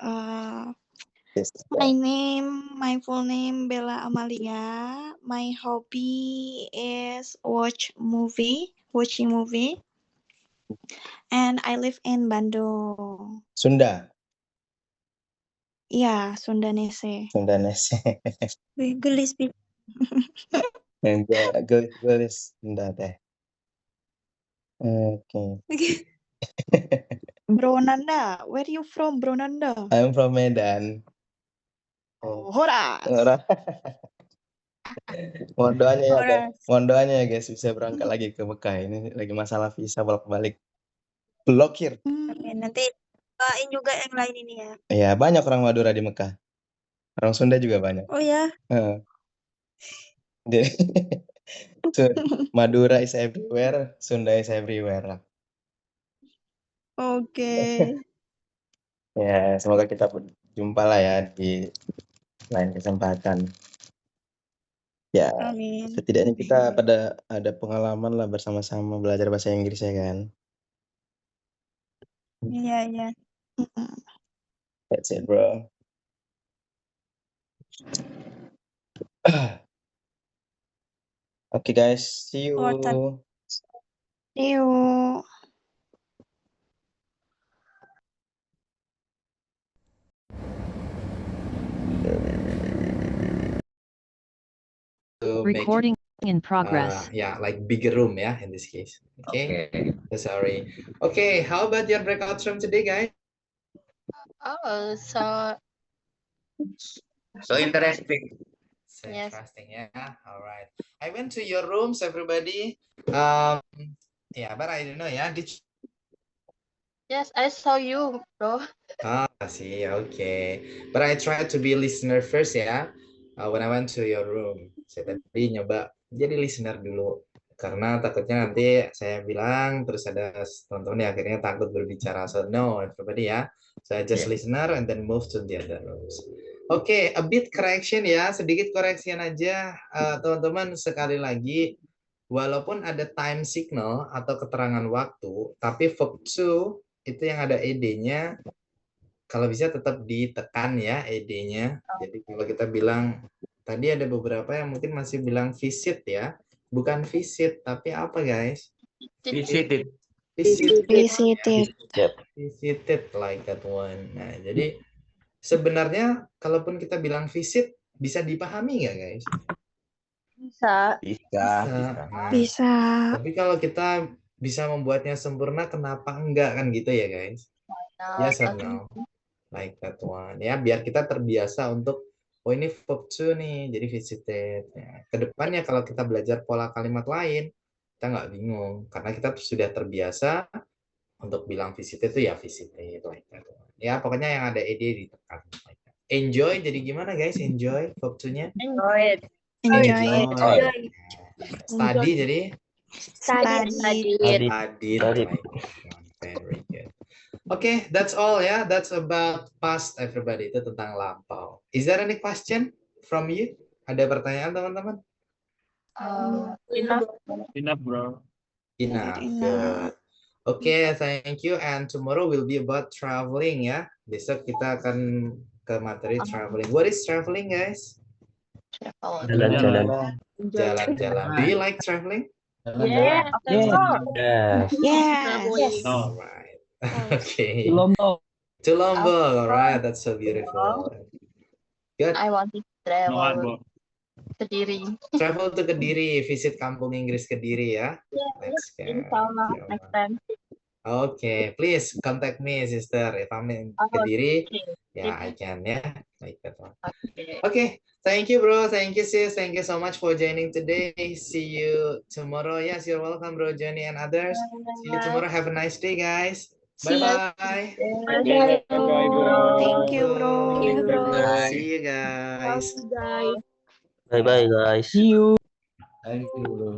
Speaker 7: Yes.
Speaker 10: My full name Bella Amalia. My hobby is watching movie. And I live in Bandung.
Speaker 7: Sunda.
Speaker 10: Iya, Sundanese.
Speaker 7: Sundanese.
Speaker 3: Wih, gelis pi.
Speaker 7: Gelis Sunda teh. Okay.
Speaker 10: Bro Nanda, where you from, Bro Nanda?
Speaker 7: I'm from Medan.
Speaker 10: Oh, Horas.
Speaker 7: Mohon doanya ya, guys.
Speaker 3: Horas.
Speaker 7: Mohon doanya ya, guys, bisa berangkat lagi ke Mekah. Ini lagi masalah visa bolak-balik. Blokir.
Speaker 3: Amin. Nanti doain juga yang lain ini ya.
Speaker 7: Iya, banyak orang Madura di Mekah. Orang Sunda juga banyak.
Speaker 3: Oh ya.
Speaker 7: Jadi, Madura is everywhere, Sunda is everywhere.
Speaker 3: Oke.
Speaker 7: Ya, semoga kita berjumpa lah ya di lain kesempatan. Ya,
Speaker 3: Amin.
Speaker 7: setidaknya kita ada pengalaman lah bersama-sama belajar bahasa Inggris ya kan.
Speaker 3: Iya, iya.
Speaker 7: That's it, bro. Okay, guys. See you.
Speaker 10: See you.
Speaker 1: To make
Speaker 12: Recording in progress.
Speaker 1: yeah, like bigger room, yeah, in this case. Okay. Sorry. Okay, how about your breakout room today, guys?
Speaker 4: Oh, so
Speaker 1: So interesting. So
Speaker 4: Yes.
Speaker 1: interesting, yeah. All right. I went to your rooms, everybody. Yeah, but I don't know, yeah.
Speaker 4: yes, I saw you, bro.
Speaker 1: Ah, I see. Okay. But I tried to be listener first, ya. When I went to your room. Saya tadi nyoba jadi listener dulu. Karena takutnya nanti saya bilang, terus ada teman-teman yang akhirnya takut berbicara. So, no, everybody, ya. So, I just listener and then move to the other rooms. Oke, a bit correction ya. Sedikit koreksian aja, teman-teman. Sekali lagi, walaupun ada time signal atau keterangan waktu, tapi verb to itu yang ada ed-nya, kalau bisa tetap ditekan ya ed-nya. Jadi kalau kita bilang, tadi ada beberapa yang mungkin masih bilang visit ya. Bukan visit, tapi apa guys?
Speaker 2: Visited.
Speaker 1: Visited like that one. Nah, jadi sebenarnya kalaupun kita bilang visit, bisa dipahami nggak guys?
Speaker 5: Bisa.
Speaker 1: Nah,
Speaker 10: Bisa.
Speaker 1: tapi kalau kita bisa membuatnya sempurna, kenapa enggak kan gitu ya guys? Yes or no? Like that one. Ya, biar kita terbiasa untuk, oh ini verb to nih, jadi visited. Ya. Kedepannya kalau kita belajar pola kalimat lain, kita nggak bingung. Karena kita sudah terbiasa untuk bilang visited itu ya visited. Like that one. Ya, pokoknya yang ada ed ditekan. Like that. Enjoy, jadi gimana guys? Enjoy verb to-nya?
Speaker 3: Enjoy.
Speaker 1: Study, jadi?
Speaker 3: Study.
Speaker 1: Very good. Okay, that's all ya. That's about past everybody. Itu tentang lampau. Is there any question from you? Ada pertanyaan teman-teman?
Speaker 4: Enough.
Speaker 13: Enough, bro.
Speaker 1: Enough.
Speaker 10: Enough.
Speaker 1: Good. Okay, thank you. And tomorrow will be about traveling ya. Besok kita akan ke materi traveling. What is traveling, guys?
Speaker 2: Jalan-jalan.
Speaker 1: Jalan-jalan. Do you like traveling?
Speaker 4: Yeah, of course.
Speaker 2: Yes.
Speaker 10: Yes.
Speaker 1: All
Speaker 13: No.
Speaker 1: right. Okay.
Speaker 13: Lombok.
Speaker 1: To Lombok. All right. That's so beautiful. Good.
Speaker 4: I want to
Speaker 13: No,
Speaker 4: travel
Speaker 13: bro.
Speaker 4: ke Kediri.
Speaker 1: Travel to Kediri. Visit kampung Inggris Kediri ya.
Speaker 4: Yeah,
Speaker 1: Let's go.
Speaker 4: inshallah next time.
Speaker 1: Okay, please contact me, sister. If I'm in
Speaker 4: Oh,
Speaker 1: Kediri,
Speaker 4: okay.
Speaker 1: yeah, I can. Yeah, like that one.
Speaker 4: Okay.
Speaker 1: Okay, thank you, bro. Thank you, sis. Thank you so much for joining today. See you tomorrow. Yes, you're welcome, bro, Johnny and others. See you tomorrow. Have a nice day, guys.
Speaker 4: See you.
Speaker 1: Bye-bye.
Speaker 13: Bye, bro.
Speaker 10: Thank you, bro.
Speaker 3: Thank you, bro.
Speaker 1: See you, guys.
Speaker 4: Guys.
Speaker 2: Bye-bye, guys.
Speaker 13: See you.
Speaker 7: Thank you, bro.